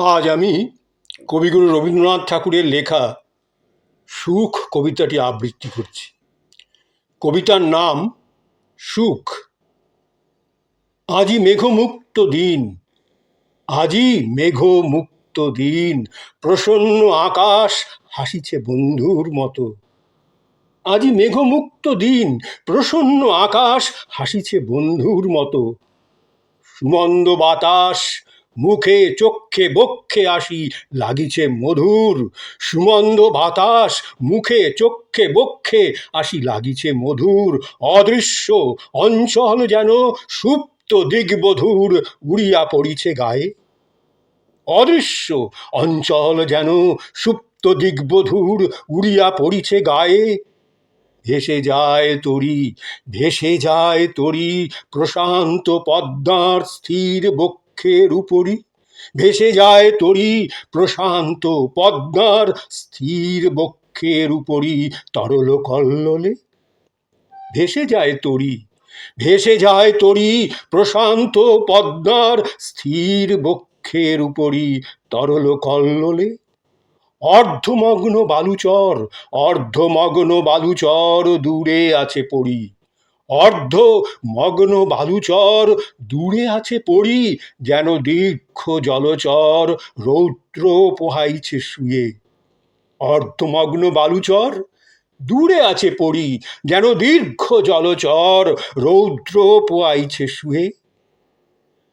আজ আমি কবিগুরু রবীন্দ্রনাথ ঠাকুরের লেখা সুখ কবিতাটি আবৃত্তি করছি। কবিতার নাম সুখ। আজি মেঘমুক্ত দিন, আজি মেঘমুক্ত দিন, প্রসন্ন আকাশ হাসিছে বন্ধুর মতো। আজি মেঘমুক্ত দিন, প্রসন্ন আকাশ হাসিছে বন্ধুর মতো। সুমন্দ বাতাস মুখে চক্ষে বক্ষে আসি লাগিছে মধুর। সুমন্দ বাতাস মুখে চক্ষে বক্ষে আসি লাগিছে মধুর। অদৃশ্য অঞ্চল যেন সুপ্ত দিগ্বধূর উড়িয়া পড়িছে গায়ে। অদৃশ্য অঞ্চল যেন সুপ্ত দিগ্বধূর উড়িয়া পড়িছে গায়ে। ভেসে যায় তরী, ভেসে যায় তরী, প্রশান্ত পদ্মার স্থির বক্ষের উপরি। ভেসে যায় তরী, প্রশান্ত পদ্মার স্থির বক্ষের উপরি তরল কল্লোলে। ভেসে যায় তরী, ভেসে যায় তরী, প্রশান্ত পদ্মার স্থির বক্ষের উপরি তরল কল্লোলে। অর্ধমগ্ন বালুচর, অর্ধমগ্ন বালুচর দূরে আছে পড়ি। অর্ধমগ্ন বালুচর দূরে আছে পড়ি, যেন দীর্ঘ জলচর রৌদ্র পোহাইছে শুয়ে। অর্ধমগ্ন বালুচর দূরে আছে পড়ি, যেন দীর্ঘ জলচর রৌদ্র পোয়াইছে শুয়ে।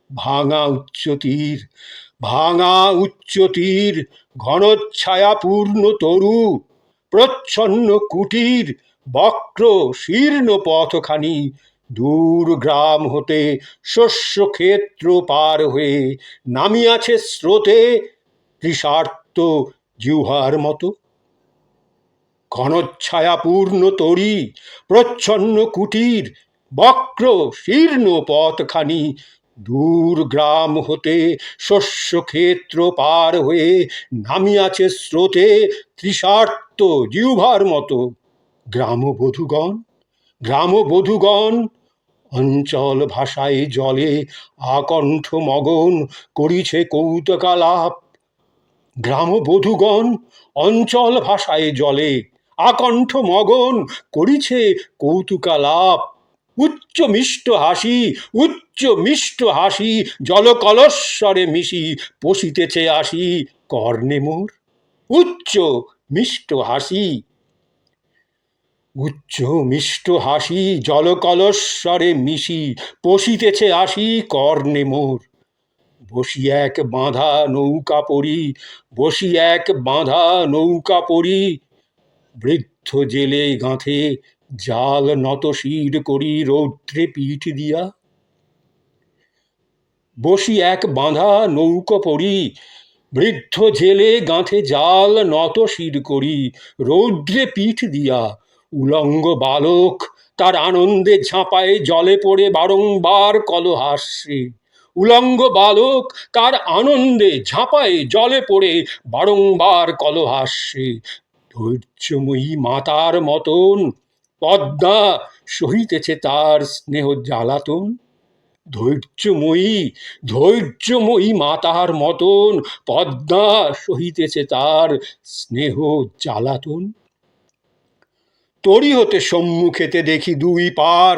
ভাঙা উচ্চতীর, ভাঙা উচ্চতীর, ঘনচ্ছায়াপূর্ণ তরু, প্রচ্ছন্ন কুটির, বক্র শীর্ণ পথখানি দূর গ্রাম হতে শস্য ক্ষেত্র পার হয়ে নামিয়াছে স্রোতে তৃষার্ত জিহ্বার মতো। ঘনচ্ছায়াপূর্ণ তরী, প্রচ্ছন্ন কুটির, বক্র শীর্ণ পথখানি দূর গ্রাম হতে শস্য ক্ষেত্র পার হয়ে নামিয়াছে স্রোতে তৃষার্ত জিহ্বার মতো। গ্রামবধূগণ, গ্রামবধূগণ অঞ্চল ভাষায় জলে আকণ্ঠ মগন করিছে কৌতুকালাপ। গ্রামবধূগণ অঞ্চল ভাষায় জলে আকণ্ঠ মগন করিছে কৌতুকালাপ। উচ্চ মিষ্ট হাসি, উচ্চ মিষ্ট হাসি জলকলস্বরে মিশি পশিতেছে আসি কর্ণে মোর। উচ্চ মিষ্ট হাসি, উচ্চ মিষ্ট হাসি জলকলস্বরে মিশি পশিতেছে আসি কর্ণে মোর। বসি এক বাঁধা নৌকা পরি, বসি এক বাঁধা নৌকা পরি, বৃদ্ধ জেলে গাঁথে জাল নত শির করি রৌদ্রে পিঠ দিয়া। বসি এক বাঁধা নৌকা পরি, বৃদ্ধ জেলে গাঁথে জাল নত শির করি রৌদ্রে পিঠ দিয়া। উলঙ্গ বালক তার আনন্দে ঝাঁপায় জলে পড়ে বারংবার কলহাস্যে। উলঙ্গ বালক তার আনন্দে ঝাঁপায় জলে পড়ে বারংবার কলহাস্যে। ধৈর্যময়ী মাতার মতন পদ্মা সহিতেছে তার স্নেহ জ্বালাতন। ধৈর্যময়ী, ধৈর্যময়ী মাতার মতন পদ্মা সহিতেছে তার স্নেহ জ্বালাতন। তরি হতে সম্মুখেতে দেখি দুই পার,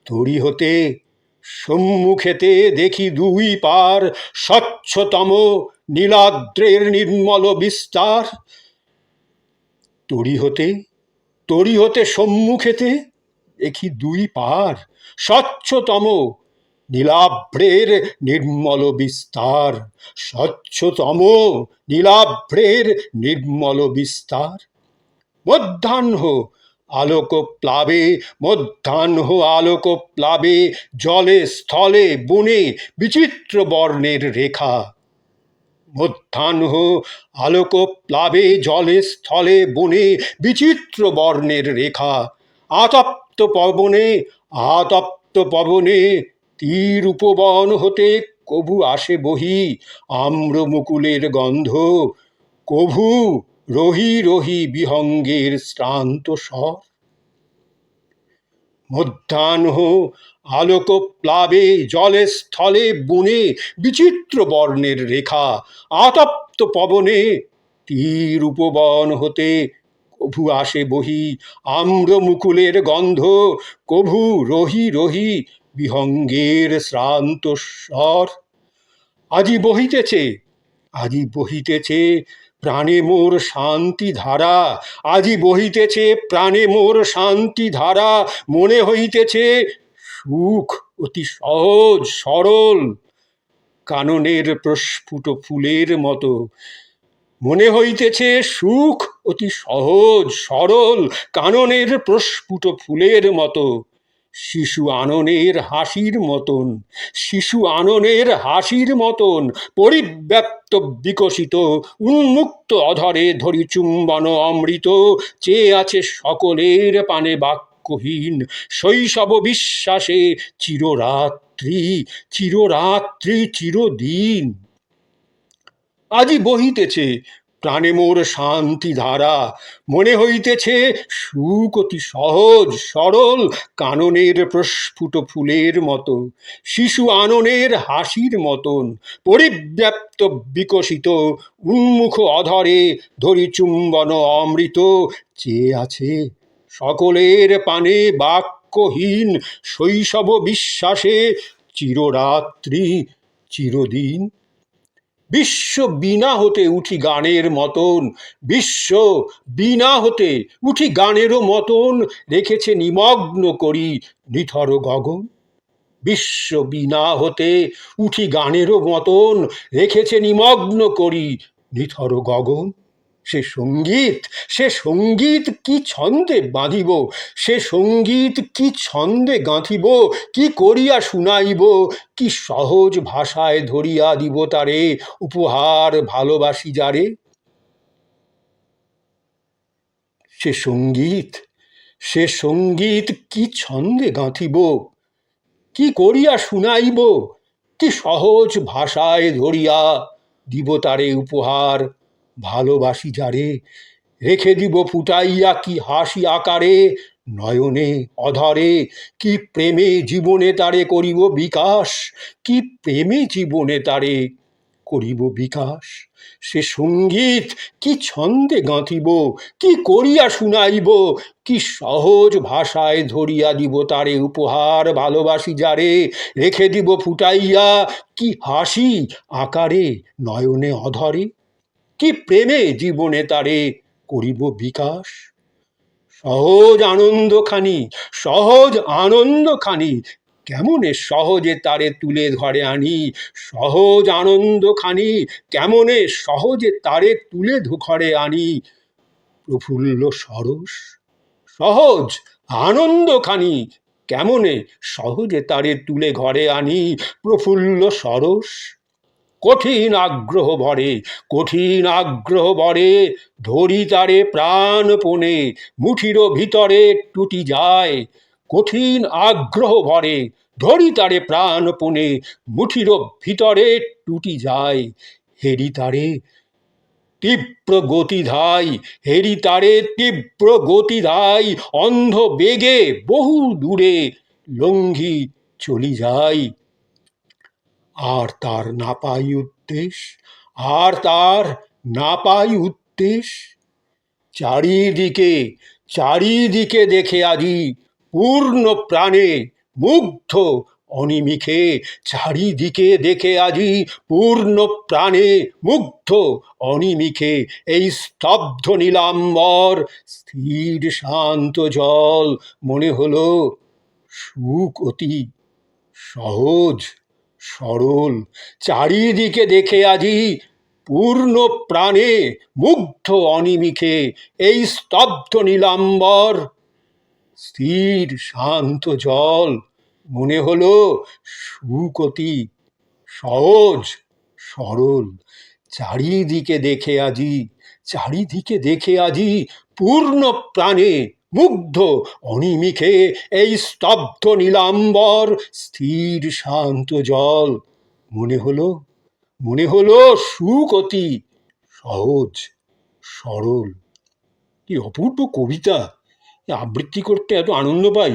তরি হতে সম্মুখেতে দেখি দুই পার, স্বচ্ছতম নীলাদ্রের নির্মল বিস্তার। তরি হতে, তরি হতে সম্মুখেতে দেখি দুই পার, স্বচ্ছতম নীলাভ্রের নির্মল বিস্তার। স্বচ্ছতম নীলাভ্রের নির্মল বিস্তার। মধ্যাহ্ন আলোক প্লাবে, মধ্যাহ্ন আলোক প্লাবে জলে স্থলে বনে বিচিত্র বর্ণের রেখা। মধ্যাহ্ন আলোক প্লাবে জলে স্থলে বনে বিচিত্র বর্ণের রেখা। আতপ্ত পবনে, আতপ্ত পবনে তীর উপবন হতে কভু আসে বহি আম্র মুকুলের গন্ধ। কভু রহি রহি বিহঙ্গের শ্রান্ত স্বর। মধ্যাহ্ন আলোক প্লাবে জলে স্থলে বনে বিচিত্র বর্ণের রেখা, আতপ্ত পবনে তীর উপবন হতে কভু আসে বহি আম্র মুকুলের গন্ধ, কভু রহি রহি বিহঙ্গের শ্রান্ত স্বর। আজি বহিতেছে, আজি বহিতেছে প্রাণে মোর শান্তি ধারা, আজি বহিতেছে প্রাণে মোর শান্তি ধারা, মনে হইতেছে সুখ অতি সহজ সরল কাননের প্রস্ফুট ফুলের মতো, মনে হইতেছে সুখ অতি সহজ সরল কাননের প্রস্ফুট ফুলের মতো, শিশু আননের হাসির মতন, শিশু আননের হাসির মতন, পরিব্যাপ্ত বিকশিত উন্মুক্ত অধরে ধরি চুম্বন অমৃত, চেয়ে আছে সকলের পানে বাক্যহীন শৈশব বিশ্বাসে চিররাত্রি চিররাত্রি চিরদিন। আজি বহিতেছে প্রাণে মোর শান্তি ধারা, মনে হইতেছে সুখ অতি সহজ সরল কাননের প্রস্ফুট ফুলের মতো, শিশু আননের হাসির মতন, পরিব্যাপ্ত বিকশিত উন্মুখ অধরে ধরি চুম্বন অমৃত, চেয়ে আছে সকলের পানে বাক্যহীন শৈশব বিশ্বাসে চিররাত্রি চিরদিন। বিশ্ব বীণা হতে উঠি গানের মতন, বিশ্ব বীণা হতে উঠি গানেরও মতন, রেখেছে নিমগ্ন করি নিথর গগন। বিশ্ব বীণা হতে উঠি গানেরও মতন, রেখেছে নিমগ্ন করি নিথর গগন। সে সঙ্গীত, সে সঙ্গীত কি ছন্দে বাঁধিব, সে সঙ্গীত কি ছন্দে গাঁথিব, কি করিয়া শুনাইব, কি সহজ ভাষায় ধরিয়া দিব তারে উপহার ভালোবাসি যারে। সে সঙ্গীত, সে সঙ্গীত কি ছন্দে গাঁথিব, কি করিয়া শুনাইব, কি সহজ ভাষায় ধরিয়া দিব তারে উপহার ভালোবাসি যারে। রেখে দিব ফুটাইয়া কি হাসি আকারে নয়নে অধরে, কি প্রেমে জীবনে তারে করিব বিকাশ, কি প্রেমে জীবনে তারে করিব বিকাশ। সে সঙ্গীত কি ছন্দে গাঁথিব, কি করিয়া শুনাইব, কি সহজ ভাষায় ধরিয়া দিব তারে উপহার ভালোবাসি যারে। রেখে দিব ফুটাইয়া কি হাসি আকারে নয়নে অধরে, কি প্রেমে জীবনে তারে করিব বিকাশ। সহজ আনন্দখানি, সহজ আনন্দখানি কেমনে সহজে তারে তুলে ঘরে আনি, সহজ আনন্দখানি কেমনে সহজে তারে তুলে ঘরে আনি। প্রফুল্ল সরস, সহজ আনন্দখানি কেমনে সহজে তারে তুলে ঘরে আনি। প্রফুল্ল সরস কঠিন আগ্রহ ভরে, কঠিন আগ্রহ ভরে ধরি তারে প্রাণপণে মুঠির ভিতরে টুটি যায়। কঠিন আগ্রহ ভরে ধরি তারে প্রাণপণে মুঠির ভিতরে টুটি যায়। হেরি তারে তীব্র গতি ধাই, হেরি তারে তীব্র গতি ধাই, অন্ধ বেগে বহু দূরে লঙ্ঘি চলি যায়। আর তার না পাই উদ্দেশ, আর তার না পাই উদ্দেশ। চারিদিকে চারিদিকে দেখে আজি পূর্ণ প্রাণে মুগ্ধ অনিমিখে, চারিদিকে দেখে আজি পূর্ণ প্রাণে মুগ্ধ অনিমিখে। এই স্তব্ধ নীলাম্বর স্থির শান্ত জল মনে হলো সুখ অতি সহজ সরল। চারিদিকে দেখে আজি পূর্ণ প্রাণে মুগ্ধ অনিমিখে, এই স্তব্ধ নীলাম্বর স্থির শান্ত জল মনে হলো সুখ অতি সহজ সরল। চারিদিকে দেখে আজি, চারিদিকে দেখে আজি পূর্ণ প্রাণে মুগ্ধ অনিমিখে, এই স্তব্ধ নীলাম্বর স্থির শান্ত জল মনে হলো, মনে হলো সুখ অতি সহজ সরল। কি অপূর্ব কবিতা! আবৃত্তি করতে এত আনন্দ পাই।